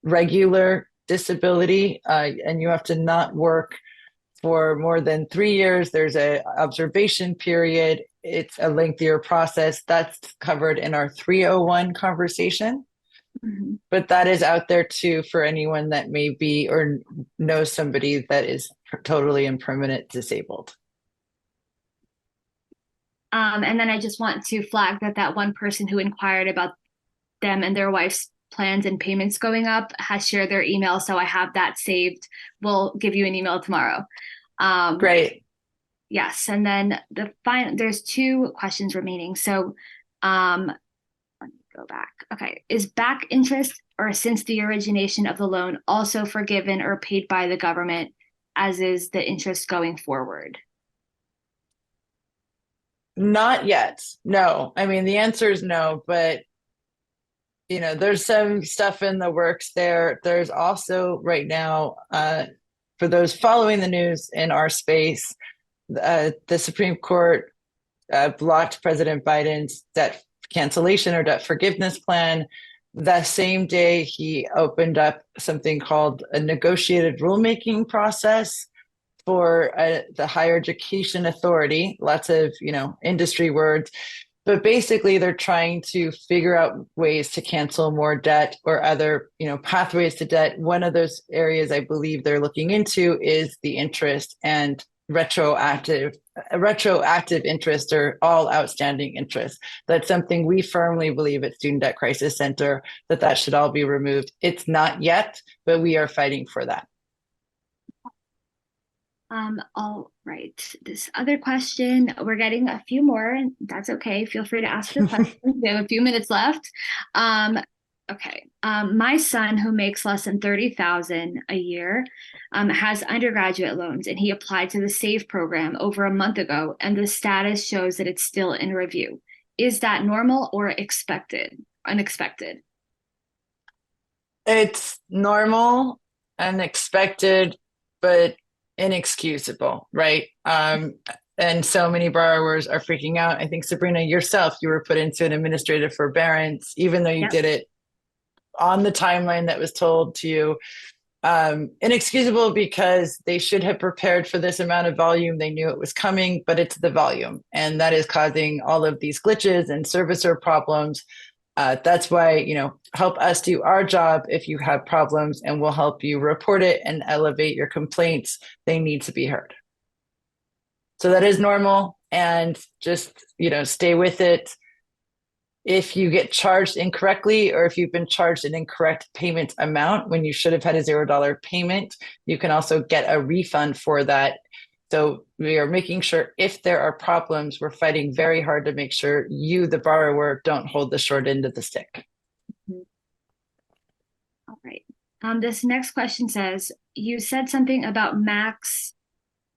regular disability, and you have to not work for more than 3 years. There's a observation period. It's a lengthier process. That's covered in our 301 conversation. Mm-hmm. But that is out there too for anyone that may be or knows somebody that is totally and permanent disabled. And then I just want to flag that one person who inquired about them and their wife's plans and payments going up has shared their email, so I have that saved. We'll give you an email tomorrow. Great. Yes, and then there's 2 questions remaining. So let me go back. Okay, is back interest or since the origination of the loan also forgiven or paid by the government, as is the interest going forward? Not yet. No. I mean, the answer is no, but there's some stuff in the works there. There's also right now, for those following the news in our space, the Supreme Court blocked President Biden's debt cancellation or debt forgiveness plan. The same day he opened up something called a negotiated rulemaking process for the Higher Education Authority. Lots of industry words, but basically they're trying to figure out ways to cancel more debt or other pathways to debt. One of those areas I believe they're looking into is the interest and retroactive interest or all outstanding interest. That's something we firmly believe at Student Debt Crisis Center that should all be removed. It's not yet, but we are fighting for that. All right. This other question, we're getting a few more, and that's okay. Feel free to ask your questions. We have a few minutes left. Okay. My son, who makes less than $30,000 a year, has undergraduate loans, and he applied to the SAVE program over a month ago, and the status shows that it's still in review. Is that normal or unexpected? It's normal, unexpected, but inexcusable, right? And so many borrowers are freaking out. I think, Sabrina, yourself, you were put into an administrative forbearance, even though you did it on the timeline that was told to you. Inexcusable because they should have prepared for this amount of volume. They knew it was coming, but it's the volume. And that is causing all of these glitches and servicer problems. That's why, help us do our job if you have problems, and we'll help you report it and elevate your complaints. They need to be heard. So that is normal, and just, stay with it. If you get charged incorrectly, or if you've been charged an incorrect payment amount when you should have had a $0 payment, you can also get a refund for that. So we are making sure if there are problems, we're fighting very hard to make sure you, the borrower, don't hold the short end of the stick. All right. This next question says, you said something about max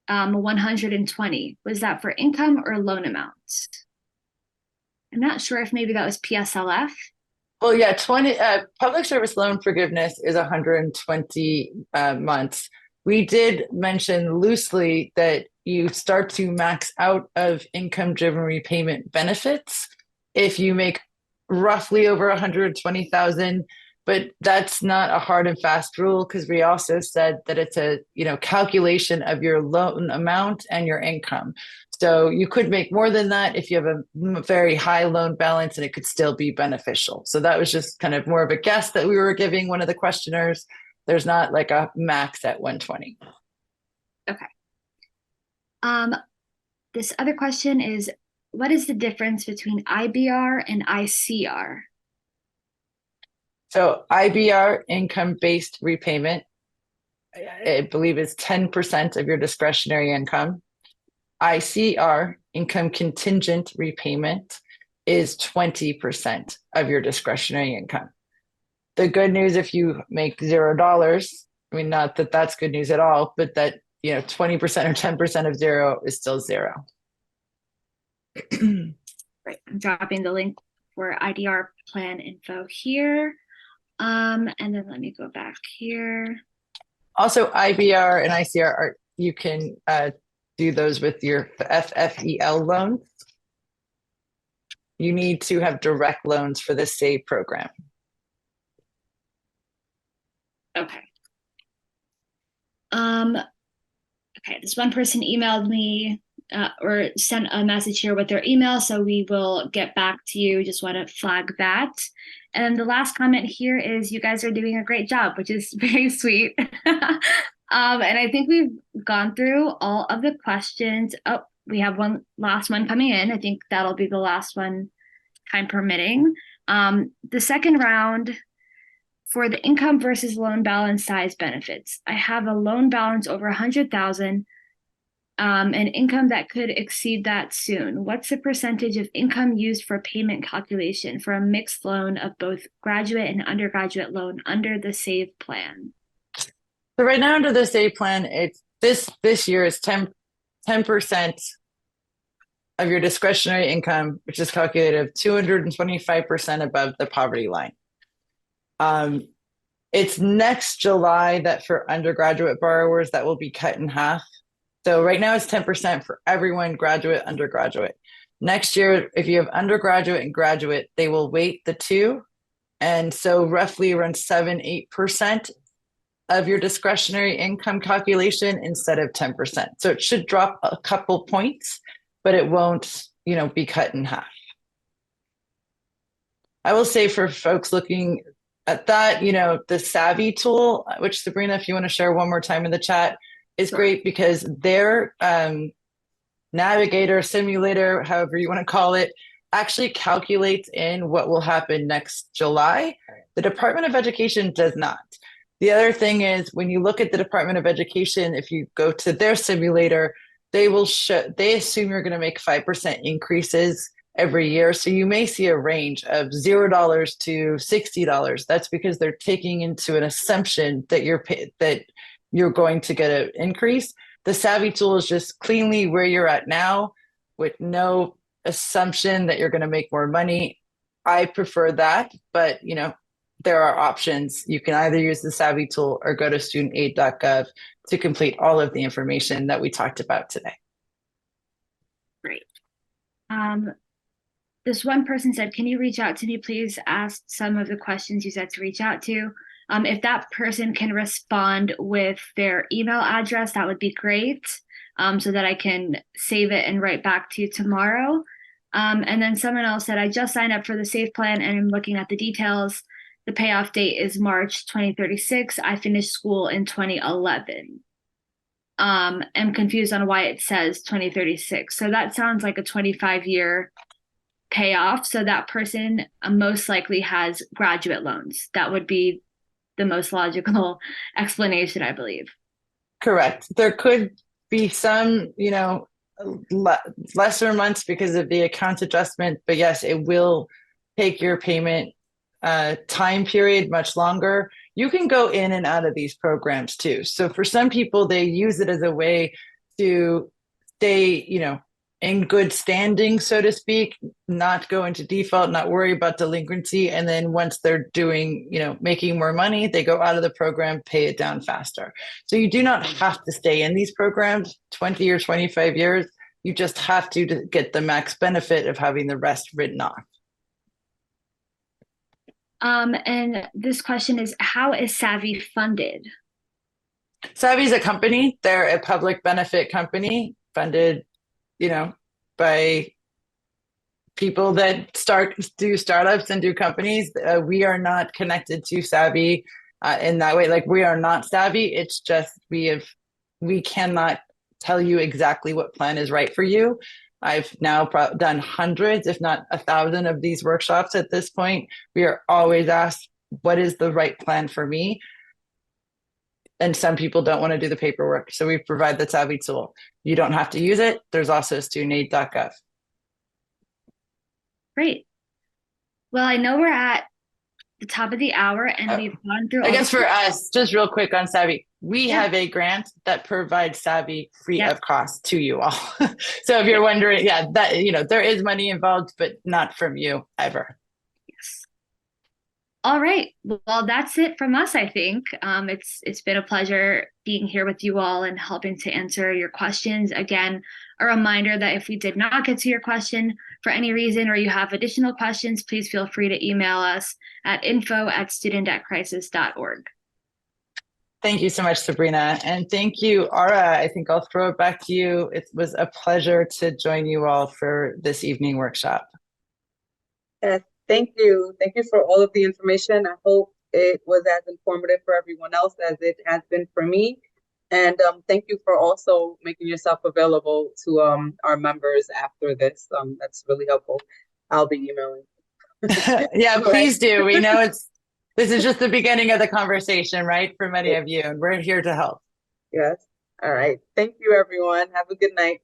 120. Was that for income or loan amounts? I'm not sure if maybe that was PSLF. Well, yeah, public service loan forgiveness is 120 months. We did mention loosely that you start to max out of income-driven repayment benefits if you make roughly over 120,000. but that's not a hard and fast rule because we also said that it's a, calculation of your loan amount and your income. So you could make more than that if you have a very high loan balance, and it could still be beneficial. So that was just kind of more of a guess that we were giving one of the questioners. There's not like a max at 120. Okay. This other question is, what is the difference between IBR and ICR? So IBR, income-based repayment, I believe is 10% of your discretionary income. ICR, income contingent repayment, is 20% of your discretionary income. The good news, if you make $0, I mean, not that that's good news at all, but that 20% or 10% of zero is still zero. Right, I'm dropping the link for IDR plan info here. And then let me go back here. Also, IBR and ICR you can do those with your FFEL loans. You need to have direct loans for the SAVE program. Okay. Okay, this one person emailed me or sent a message here with their email, so we will get back to you. Just want to flag that. And the last comment here is, you guys are doing a great job, which is very sweet. And I think we've gone through all of the questions. Oh, we have one last one coming in. I think that'll be the last one, time permitting. The second round for the income versus loan balance size benefits. I have a loan balance over 100,000, and income that could exceed that soon. What's the percentage of income used for payment calculation for a mixed loan of both graduate and undergraduate loan under the SAVE plan? So right now under the SAVE plan, it's this year is 10% of your discretionary income, which is calculated of 225% above the poverty line. It's next July that for undergraduate borrowers that will be cut in half. So right now it's 10% for everyone, graduate, undergraduate. Next year, if you have undergraduate and graduate, they will weight the two. And so roughly around 7-8% of your discretionary income calculation instead of 10%. So it should drop a couple points, but it won't, be cut in half. I will say for folks looking at that, the Savvy tool, which Sabrina, if you want to share one more time in the chat, is great because their navigator, simulator, however you want to call it, actually calculates in what will happen next July. The Department of Education does not. The other thing is, when you look at the Department of Education, if you go to their simulator, they assume you're going to make 5% increases every year. So you may see a range of $0 to $60. That's because they're taking into an assumption that you're going to get an increase. The Savvy tool is just cleanly where you're at now with no assumption that you're going to make more money. I prefer that, but there are options. You can either use the Savvy tool or go to studentaid.gov to complete all of the information that we talked about today. Great. This one person said, can you reach out to me, please? Ask some of the questions you said to reach out to. If that person can respond with their email address, that would be great, so that I can save it and write back to you tomorrow. And then someone else said, I just signed up for the SAVE plan and I'm looking at the details. The payoff date is March 2036. I finished school in 2011. I'm confused on why it says 2036. So that sounds like a 25-year payoff. So that person most likely has graduate loans. That would be the most logical explanation, I believe. Correct. There could be some, lesser months because of the account adjustment, but yes, it will take your payment time period much longer. You can go in and out of these programs too. So for some people, they use it as a way to stay, in good standing, so to speak, not go into default, not worry about delinquency. And then once they're doing, making more money, they go out of the program, pay it down faster. So you do not have to stay in these programs 20 or 25 years. You just have to get the max benefit of having the rest written off. And this question is, how is Savvy funded? Savvy's a company. They're a public benefit company funded, by people that do startups and do companies. We are not connected to Savvy in that way. Like, we are not Savvy. It's just we cannot tell you exactly what plan is right for you. I've now done hundreds, if not 1,000 of these workshops at this point. We are always asked, what is the right plan for me? And some people don't want to do the paperwork. So we provide the Savvy tool. You don't have to use it. There's also studentaid.gov. Great. Well, I know we're at the top of the hour and we've gone through I guess for us, just real quick on Savvy, we have a grant that provides Savvy free of cost to you all. So if you're wondering, there is money involved, but not from you ever. Yes. All right. Well, that's it from us, I think. It's been a pleasure being here with you all and helping to answer your questions. Again, a reminder that if we did not get to your question for any reason, or you have additional questions, please feel free to email us at info@studentdebtcrisis.org. Thank you so much, Sabrina. And thank you, Ara. I think I'll throw it back to you. It was a pleasure to join you all for this evening workshop. Yes, thank you. Thank you for all of the information. I hope it was as informative for everyone else as it has been for me. And thank you for also making yourself available to our members after this. That's really helpful. I'll be emailing. Yeah, please do. We know this is just the beginning of the conversation, right? For many of you, and we're here to help. Yes. All right. Thank you, everyone. Have a good night.